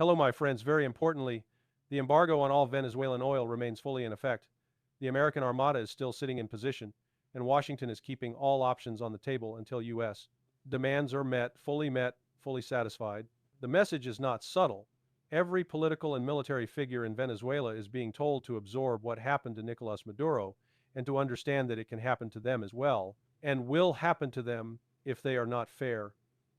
Hello, my friends. Very importantly, the embargo on all Venezuelan oil remains fully in effect. The American Armada is still sitting in position, and Washington is keeping all options on the table until U.S. demands are met, fully satisfied. The message is not subtle. Every political and military figure in Venezuela is being told to absorb what happened to Nicolas Maduro and to understand that it can happen to them as well, and will happen to them if they are not fair,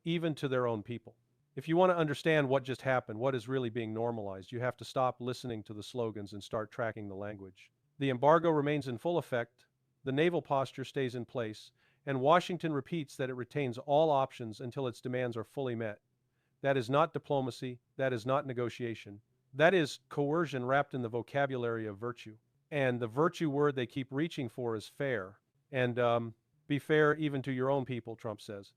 even to their own people. If you want to understand what just happened, what is really being normalized, you have to stop listening to the slogans and start tracking the language. The embargo remains in full effect, the naval posture stays in place, and Washington repeats that it retains all options until its demands are fully met. That is not diplomacy, that is not negotiation. That is coercion wrapped in the vocabulary of virtue. And the virtue word they keep reaching for is fair. And be fair even to your own people, Trump says.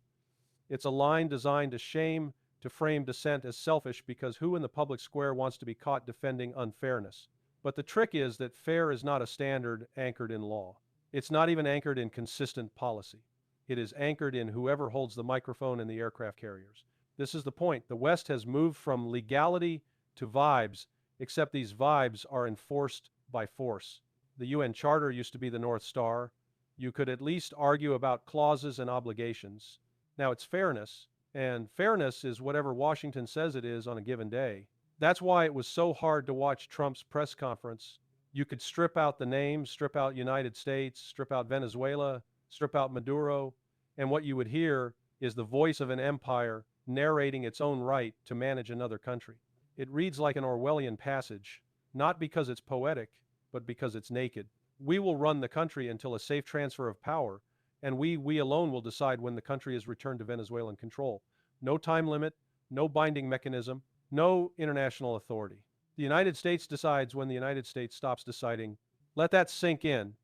It's a line designed to frame dissent as selfish because who in the public square wants to be caught defending unfairness? But the trick is that fair is not a standard anchored in law. It's not even anchored in consistent policy. It is anchored in whoever holds the microphone in the aircraft carriers. This is the point. The West has moved from legality to vibes, except these vibes are enforced by force. The UN Charter used to be the North Star. You could at least argue about clauses and obligations. Now it's fairness, and fairness is whatever Washington says it is on a given day. That's why it was so hard to watch Trump's press conference. You could strip out the names, strip out United States, strip out Venezuela, strip out Maduro, and what you would hear is the voice of an empire narrating its own right to manage another country. It reads like an Orwellian passage, not because it's poetic, but because it's naked. We will run the country until a safe transfer of power, and we alone will decide when the country is returned to Venezuelan control. No time limit, no binding mechanism, no international authority. The United States decides when the United States stops deciding. Let that sink in.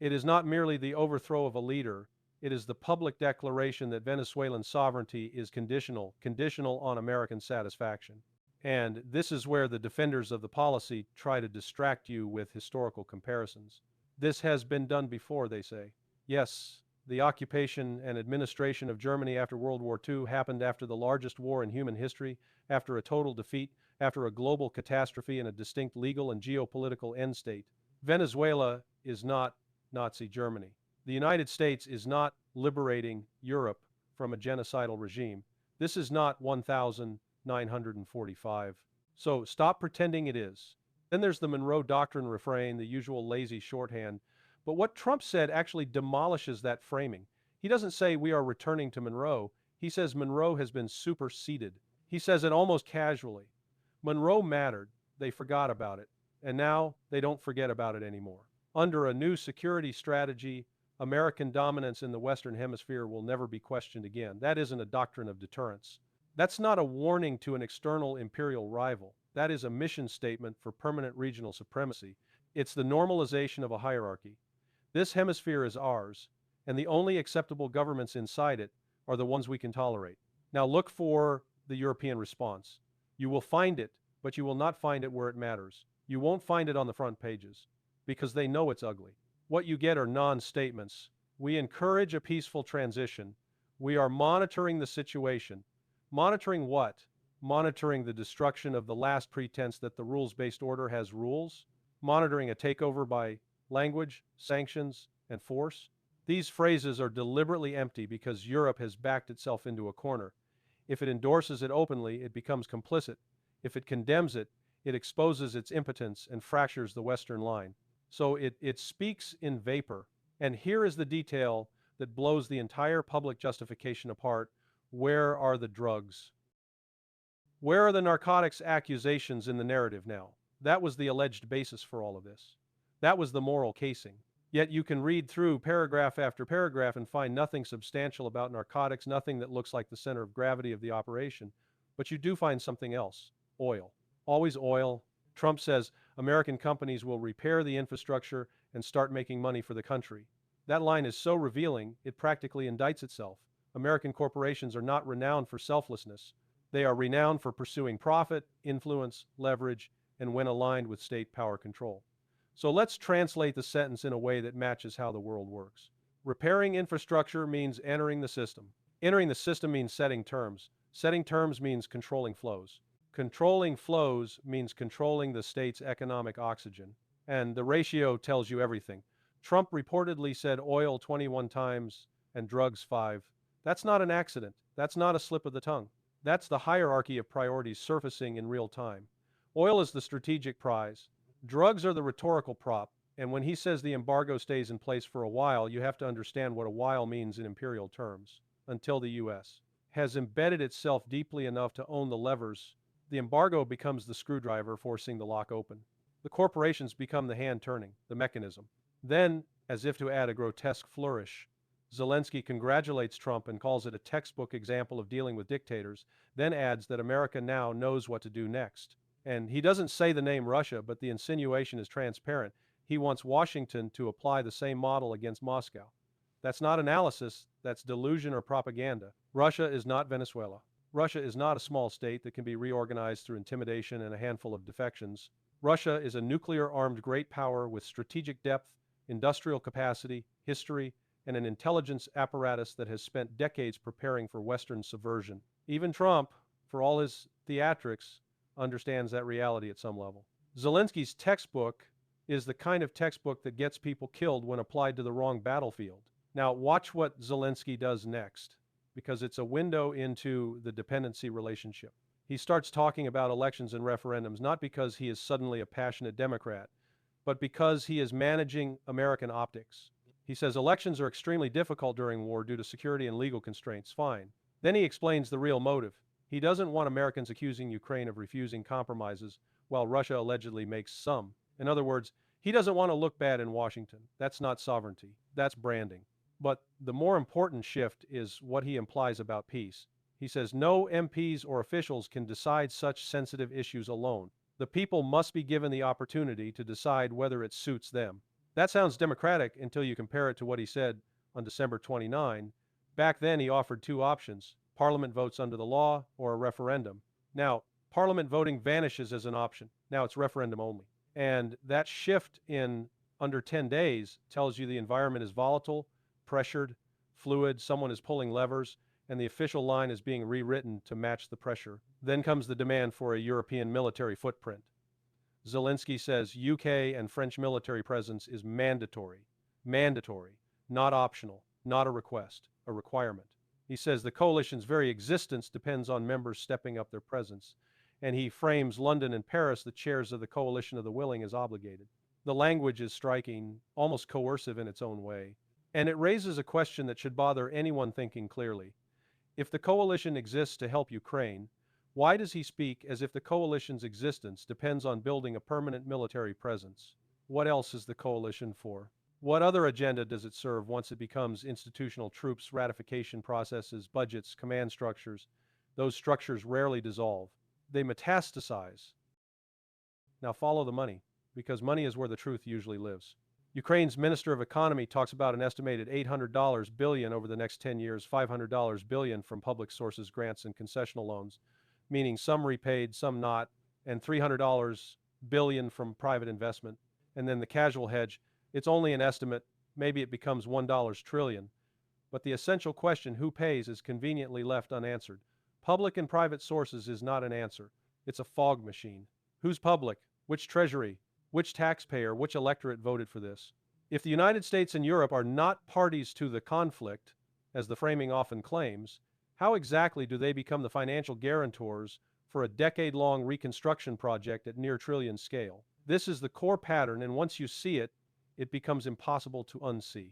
It is not merely the overthrow of a leader, it is the public declaration that Venezuelan sovereignty is conditional on American satisfaction. And this is where the defenders of the policy try to distract you with historical comparisons. This has been done before, they say. Yes, the occupation and administration of Germany after World War II happened after the largest war in human history, after a total defeat, after a global catastrophe and a distinct legal and geopolitical end state. Venezuela is not Nazi Germany. The United States is not liberating Europe from a genocidal regime. This is not 1945. So stop pretending it is. Then there's the Monroe Doctrine refrain, the usual lazy shorthand. But what Trump said actually demolishes that framing. He doesn't say we are returning to Monroe. He says Monroe has been superseded. He says it almost casually. Monroe mattered. They forgot about it. And now they don't forget about it anymore. Under a new security strategy, American dominance in the Western Hemisphere will never be questioned again. That isn't a doctrine of deterrence. That's not a warning to an external imperial rival. That is a mission statement for permanent regional supremacy. It's the normalization of a hierarchy. This hemisphere is ours, and the only acceptable governments inside it are the ones we can tolerate. Now look for the European response. You will find it, but you will not find it where it matters. You won't find it on the front pages, because they know it's ugly. What you get are non-statements. We encourage a peaceful transition. We are monitoring the situation. Monitoring what? Monitoring the destruction of the last pretense that the rules-based order has rules? Monitoring a takeover by language, sanctions, and force? These phrases are deliberately empty because Europe has backed itself into a corner. If it endorses it openly, it becomes complicit. If it condemns it, it exposes its impotence and fractures the Western line. So it speaks in vapor. And here is the detail that blows the entire public justification apart. Where are the drugs? Where are the narcotics accusations in the narrative now? That was the alleged basis for all of this. That was the moral casing. Yet you can read through paragraph after paragraph and find nothing substantial about narcotics, nothing that looks like the center of gravity of the operation. But you do find something else. Oil. Always oil. Trump says American companies will repair the infrastructure and start making money for the country. That line is so revealing, it practically indicts itself. American corporations are not renowned for selflessness. They are renowned for pursuing profit, influence, leverage, and when aligned with state power control. So let's translate the sentence in a way that matches how the world works. Repairing infrastructure means entering the system. Entering the system means setting terms. Setting terms means controlling flows. Controlling flows means controlling the state's economic oxygen. And the ratio tells you everything. Trump reportedly said oil 21 times and drugs 5. That's not an accident. That's not a slip of the tongue. That's the hierarchy of priorities surfacing in real time. Oil is the strategic prize. Drugs are the rhetorical prop. And when he says the embargo stays in place for a while, you have to understand what a while means in imperial terms. Until the U.S. has embedded itself deeply enough to own the levers, the embargo becomes the screwdriver forcing the lock open. The corporations become the hand turning, the mechanism. Then, as if to add a grotesque flourish, Zelensky congratulates Trump and calls it a textbook example of dealing with dictators, then adds that America now knows what to do next. And he doesn't say the name Russia, but the insinuation is transparent. He wants Washington to apply the same model against Moscow. That's not analysis, that's delusion or propaganda. Russia is not Venezuela. Russia is not a small state that can be reorganized through intimidation and a handful of defections. Russia is a nuclear-armed great power with strategic depth, industrial capacity, history, and an intelligence apparatus that has spent decades preparing for Western subversion. Even Trump, for all his theatrics, understands that reality at some level. Zelensky's textbook is the kind of textbook that gets people killed when applied to the wrong battlefield. Now, watch what Zelensky does next, because it's a window into the dependency relationship. He starts talking about elections and referendums, not because he is suddenly a passionate Democrat, but because he is managing American optics. He says elections are extremely difficult during war due to security and legal constraints. Fine. Then he explains the real motive. He doesn't want Americans accusing Ukraine of refusing compromises, while Russia allegedly makes some. In other words, he doesn't want to look bad in Washington. That's not sovereignty. That's branding. But the more important shift is what he implies about peace. He says no MPs or officials can decide such sensitive issues alone. The people must be given the opportunity to decide whether it suits them. That sounds democratic until you compare it to what he said on December 29. Back then he offered two options: Parliament votes under the law or a referendum. Now, Parliament voting vanishes as an option. Now it's referendum only. And that shift in under 10 days tells you the environment is volatile, pressured, fluid, someone is pulling levers, and the official line is being rewritten to match the pressure. Then comes the demand for a European military footprint. Zelensky says UK and French military presence is mandatory. Mandatory, not optional, not a request, a requirement. He says the coalition's very existence depends on members stepping up their presence, and he frames London and Paris, the chairs of the coalition of the willing, as obligated. The language is striking, almost coercive in its own way. And it raises a question that should bother anyone thinking clearly. If the coalition exists to help Ukraine, why does he speak as if the coalition's existence depends on building a permanent military presence? What else is the coalition for? What other agenda does it serve once it becomes institutional troops, ratification processes, budgets, command structures? Those structures rarely dissolve. They metastasize. Now follow the money, because money is where the truth usually lives. Ukraine's Minister of Economy talks about an estimated $800 billion over the next 10 years, $500 billion from public sources, grants, and concessional loans, meaning some repaid, some not, and $300 billion from private investment. And then the casual hedge, it's only an estimate, maybe it becomes $1 trillion. But the essential question, who pays, is conveniently left unanswered. Public and private sources is not an answer. It's a fog machine. Who's public? Which treasury? Which taxpayer? Which electorate voted for this? If the United States and Europe are not parties to the conflict, as the framing often claims, how exactly do they become the financial guarantors for a decade-long reconstruction project at near trillion scale? This is the core pattern, and once you see it, it becomes impossible to unsee.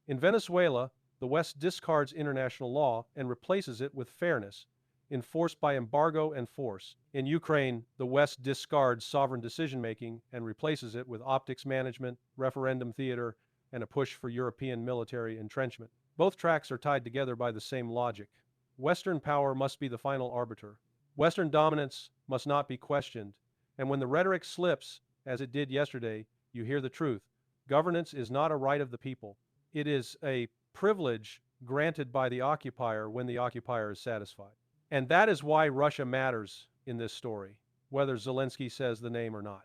In Venezuela, the West discards international law and replaces it with fairness, enforced by embargo and force. In Ukraine, the West discards sovereign decision-making and replaces it with optics management, referendum theater, and a push for European military entrenchment. Both tracks are tied together by the same logic. Western power must be the final arbiter. Western dominance must not be questioned. And when the rhetoric slips, as it did yesterday, you hear the truth. Governance is not a right of the people. It is a privilege granted by the occupier when the occupier is satisfied. And that is why Russia matters in this story, whether Zelensky says the name or not.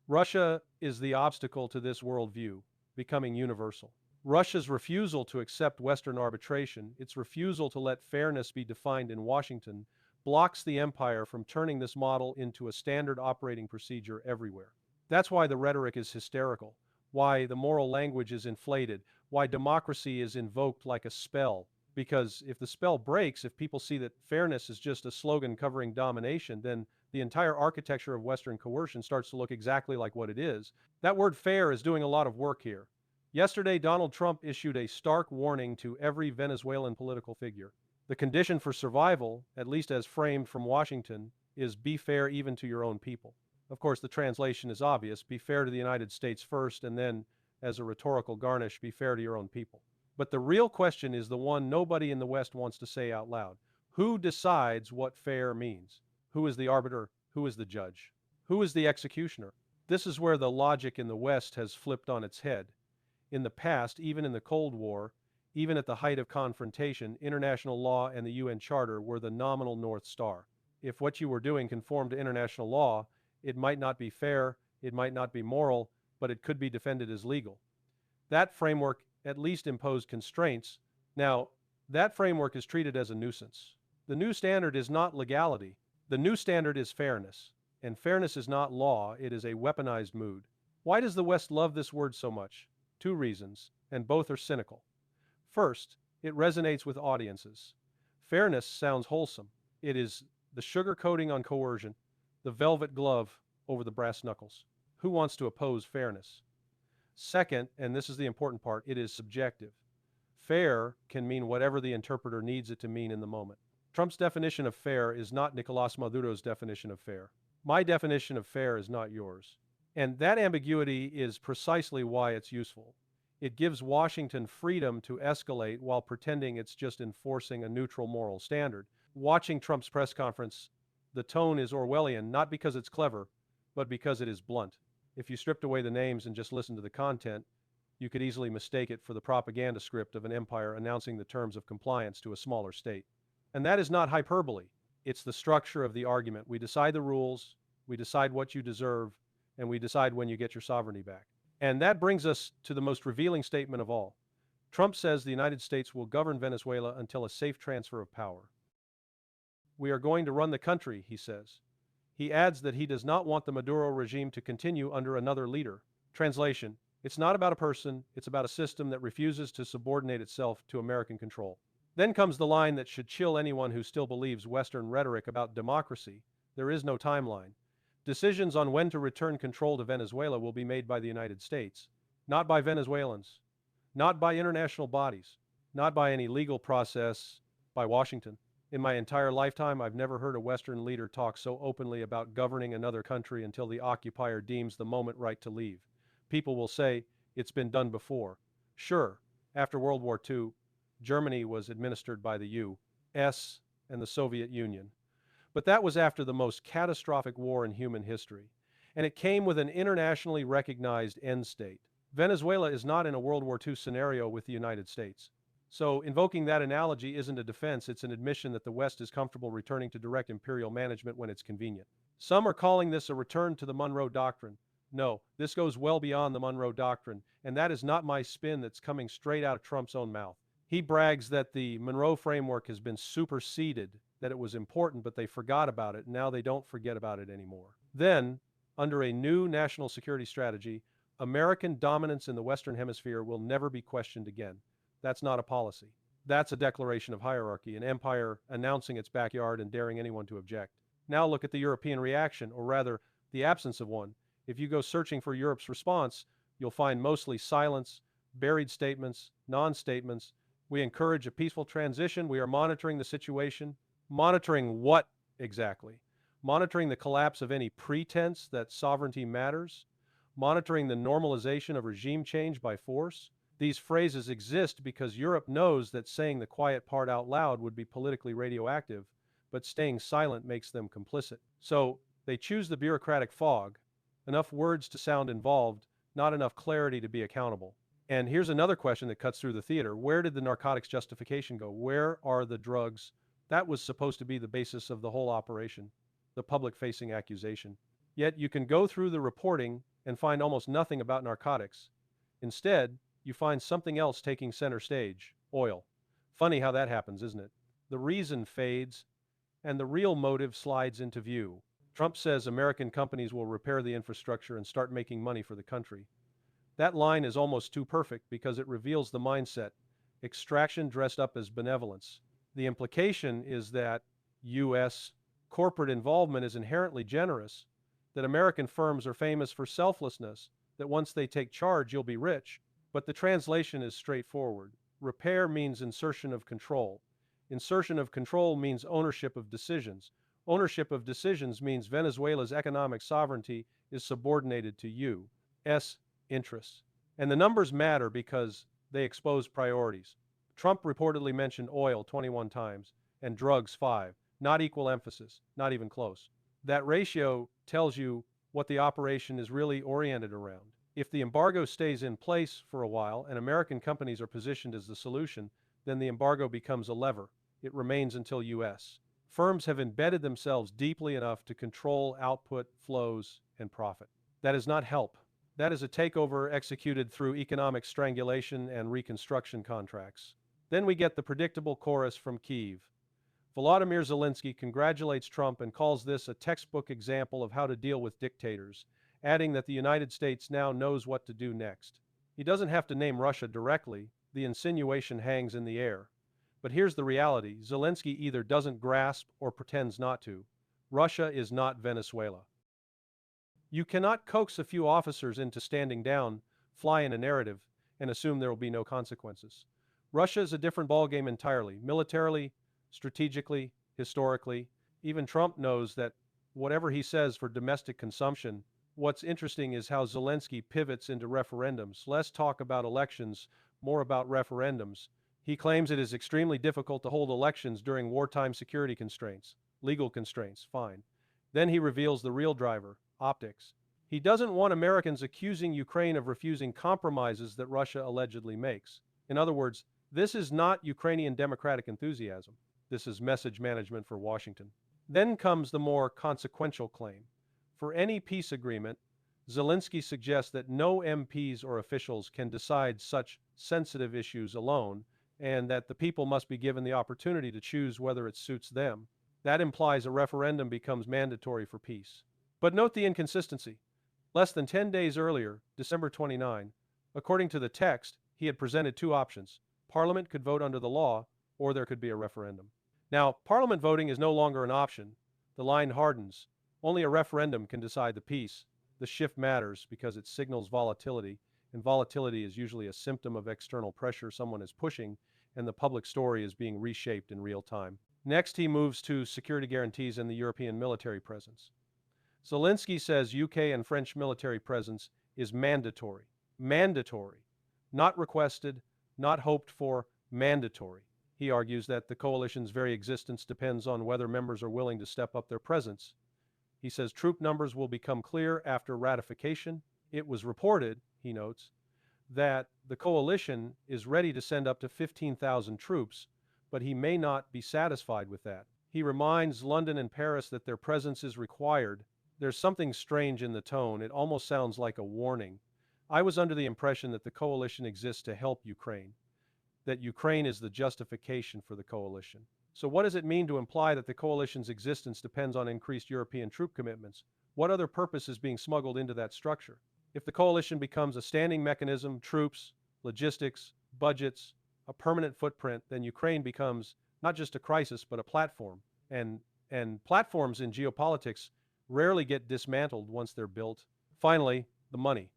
Russia is the obstacle to this worldview, becoming universal. Russia's refusal to accept Western arbitration, its refusal to let fairness be defined in Washington, blocks the empire from turning this model into a standard operating procedure everywhere. That's why the rhetoric is hysterical, why the moral language is inflated, why democracy is invoked like a spell. Because if the spell breaks, if people see that fairness is just a slogan covering domination, then the entire architecture of Western coercion starts to look exactly like what it is. That word fair is doing a lot of work here. Yesterday, Donald Trump issued a stark warning to every Venezuelan political figure. The condition for survival, at least as framed from Washington, is be fair even to your own people. Of course, the translation is obvious. Be fair to the United States first, and then, as a rhetorical garnish, be fair to your own people. But the real question is the one nobody in the West wants to say out loud. Who decides what fair means? Who is the arbiter? Who is the judge? Who is the executioner? This is where the logic in the West has flipped on its head. In the past, even in the Cold War, even at the height of confrontation, international law and the UN Charter were the nominal North Star. If what you were doing conformed to international law, it might not be fair, it might not be moral, but it could be defended as legal. That framework at least imposed constraints. Now, that framework is treated as a nuisance. The new standard is not legality. The new standard is fairness. And fairness is not law, it is a weaponized mood. Why does the West love this word so much? Two reasons, and both are cynical. First, it resonates with audiences. Fairness sounds wholesome. It is the sugar coating on coercion, the velvet glove over the brass knuckles. Who wants to oppose fairness? Second, and this is the important part, it is subjective. Fair can mean whatever the interpreter needs it to mean in the moment. Trump's definition of fair is not Nicolás Maduro's definition of fair. My definition of fair is not yours. And that ambiguity is precisely why it's useful. It gives Washington freedom to escalate while pretending it's just enforcing a neutral moral standard. Watching Trump's press conference, the tone is Orwellian, not because it's clever, but because it is blunt. If you stripped away the names and just listened to the content, you could easily mistake it for the propaganda script of an empire announcing the terms of compliance to a smaller state. And that is not hyperbole. It's the structure of the argument. We decide the rules, we decide what you deserve, and we decide when you get your sovereignty back. And that brings us to the most revealing statement of all. Trump says the United States will govern Venezuela until a safe transfer of power. We are going to run the country, he says. He adds that he does not want the Maduro regime to continue under another leader. Translation: it's not about a person, it's about a system that refuses to subordinate itself to American control. Then comes the line that should chill anyone who still believes Western rhetoric about democracy. There is no timeline. Decisions on when to return control to Venezuela will be made by the United States, not by Venezuelans, not by international bodies, not by any legal process by Washington. In my entire lifetime, I've never heard a Western leader talk so openly about governing another country until the occupier deems the moment right to leave. People will say, it's been done before. Sure, after World War II, Germany was administered by the U.S. and the Soviet Union. But that was after the most catastrophic war in human history, and it came with an internationally recognized end state. Venezuela is not in a World War II scenario with the United States. So invoking that analogy isn't a defense, it's an admission that the West is comfortable returning to direct imperial management when it's convenient. Some are calling this a return to the Monroe Doctrine. No, this goes well beyond the Monroe Doctrine, and that is not my spin that's coming straight out of Trump's own mouth. He brags that the Monroe Framework has been superseded, that it was important, but they forgot about it, and now they don't forget about it anymore. Then, under a new national security strategy, American dominance in the Western Hemisphere will never be questioned again. That's not a policy. That's a declaration of hierarchy, an empire announcing its backyard and daring anyone to object. Now look at the European reaction, or rather, the absence of one. If you go searching for Europe's response, you'll find mostly silence, buried statements, non-statements. We encourage a peaceful transition. We are monitoring the situation. Monitoring what exactly? Monitoring the collapse of any pretense that sovereignty matters? Monitoring the normalization of regime change by force? These phrases exist because Europe knows that saying the quiet part out loud would be politically radioactive, but staying silent makes them complicit. So they choose the bureaucratic fog, enough words to sound involved, not enough clarity to be accountable. And here's another question that cuts through the theater. Where did the narcotics justification go? Where are the drugs? That was supposed to be the basis of the whole operation, the public-facing accusation. Yet you can go through the reporting and find almost nothing about narcotics. Instead, you find something else taking center stage: oil. Funny how that happens, isn't it? The reason fades, and the real motive slides into view. Trump says American companies will repair the infrastructure and start making money for the country. That line is almost too perfect because it reveals the mindset: extraction dressed up as benevolence. The implication is that U.S. corporate involvement is inherently generous, that American firms are famous for selflessness, that once they take charge, you'll be rich. But the translation is straightforward. Repair means insertion of control. Insertion of control means ownership of decisions. Ownership of decisions means Venezuela's economic sovereignty is subordinated to U.S. interests. And the numbers matter because they expose priorities. Trump reportedly mentioned oil 21 times and drugs 5. Not equal emphasis, not even close. That ratio tells you what the operation is really oriented around. If the embargo stays in place for a while and American companies are positioned as the solution, then the embargo becomes a lever. It remains until U.S. firms have embedded themselves deeply enough to control output, flows, and profit. That is not help. That is a takeover executed through economic strangulation and reconstruction contracts. Then we get the predictable chorus from Kyiv. Volodymyr Zelensky congratulates Trump and calls this a textbook example of how to deal with dictators, adding that the United States now knows what to do next. He doesn't have to name Russia directly, the insinuation hangs in the air. But here's the reality: Zelensky either doesn't grasp or pretends not to. Russia is not Venezuela. You cannot coax a few officers into standing down, fly in a narrative, and assume there will be no consequences. Russia is a different ballgame entirely, militarily, strategically, historically. Even Trump knows that whatever he says for domestic consumption, what's interesting is how Zelensky pivots into referendums. Less talk about elections, more about referendums. He claims it is extremely difficult to hold elections during wartime security constraints. Legal constraints, fine. Then he reveals the real driver: optics. He doesn't want Americans accusing Ukraine of refusing compromises that Russia allegedly makes. In other words, this is not Ukrainian democratic enthusiasm. This is message management for Washington. Then comes the more consequential claim. For any peace agreement, Zelensky suggests that no MPs or officials can decide such sensitive issues alone, and that the people must be given the opportunity to choose whether it suits them. That implies a referendum becomes mandatory for peace. But note the inconsistency. Less than 10 days earlier, December 29, according to the text, he had presented two options. Parliament could vote under the law, or there could be a referendum. Now, Parliament voting is no longer an option. The line hardens. Only a referendum can decide the peace. The shift matters because it signals volatility, and volatility is usually a symptom of external pressure someone is pushing, and the public story is being reshaped in real time. Next, he moves to security guarantees and the European military presence. Zelensky says UK and French military presence is mandatory. Mandatory. Not requested, not hoped for, mandatory. He argues that the coalition's very existence depends on whether members are willing to step up their presence. He says troop numbers will become clear after ratification. It was reported, he notes, that the coalition is ready to send up to 15,000 troops, but he may not be satisfied with that. He reminds London and Paris that their presence is required. There's something strange in the tone. It almost sounds like a warning. I was under the impression that the coalition exists to help Ukraine, that Ukraine is the justification for the coalition. So what does it mean to imply that the coalition's existence depends on increased European troop commitments? What other purpose is being smuggled into that structure? If the coalition becomes a standing mechanism, troops, logistics, budgets, a permanent footprint, then Ukraine becomes not just a crisis, but a platform. And platforms in geopolitics rarely get dismantled once they're built. Finally, the money.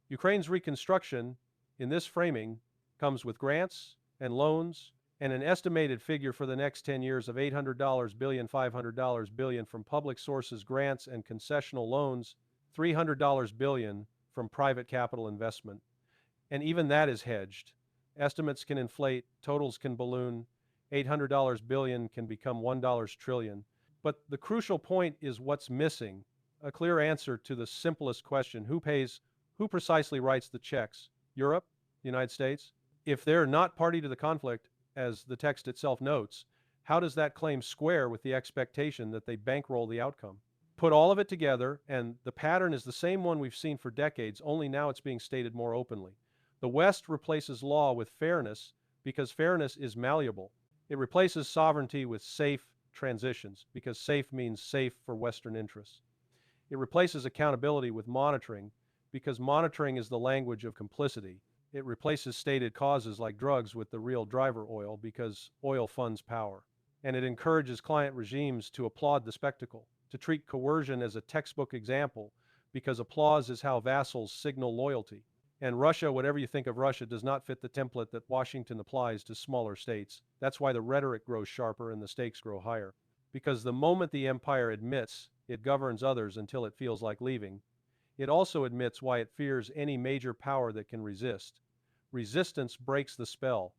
Ukraine's reconstruction, in this framing, comes with grants and loans and an estimated figure for the next 10 years of $800 billion, $500 billion from public sources, grants and concessional loans, $300 billion from private capital investment. And even that is hedged. Estimates can inflate, totals can balloon, $800 billion can become $1 trillion. But the crucial point is what's missing: a clear answer to the simplest question: who pays, who precisely writes the checks? Europe? The United States? If they're not party to the conflict, as the text itself notes, how does that claim square with the expectation that they bankroll the outcome? Put all of it together, and the pattern is the same one we've seen for decades, only now it's being stated more openly. The West replaces law with fairness because fairness is malleable. It replaces sovereignty with safe, transitions, because safe means safe for Western interests. It replaces accountability with monitoring, because monitoring is the language of complicity. It replaces stated causes like drugs with the real driver oil, because oil funds power. And it encourages client regimes to applaud the spectacle, to treat coercion as a textbook example, because applause is how vassals signal loyalty. And Russia, whatever you think of Russia, does not fit the template that Washington applies to smaller states. That's why the rhetoric grows sharper and the stakes grow higher. Because the moment the empire admits it governs others until it feels like leaving, it also admits why it fears any major power that can resist. Resistance breaks the spell.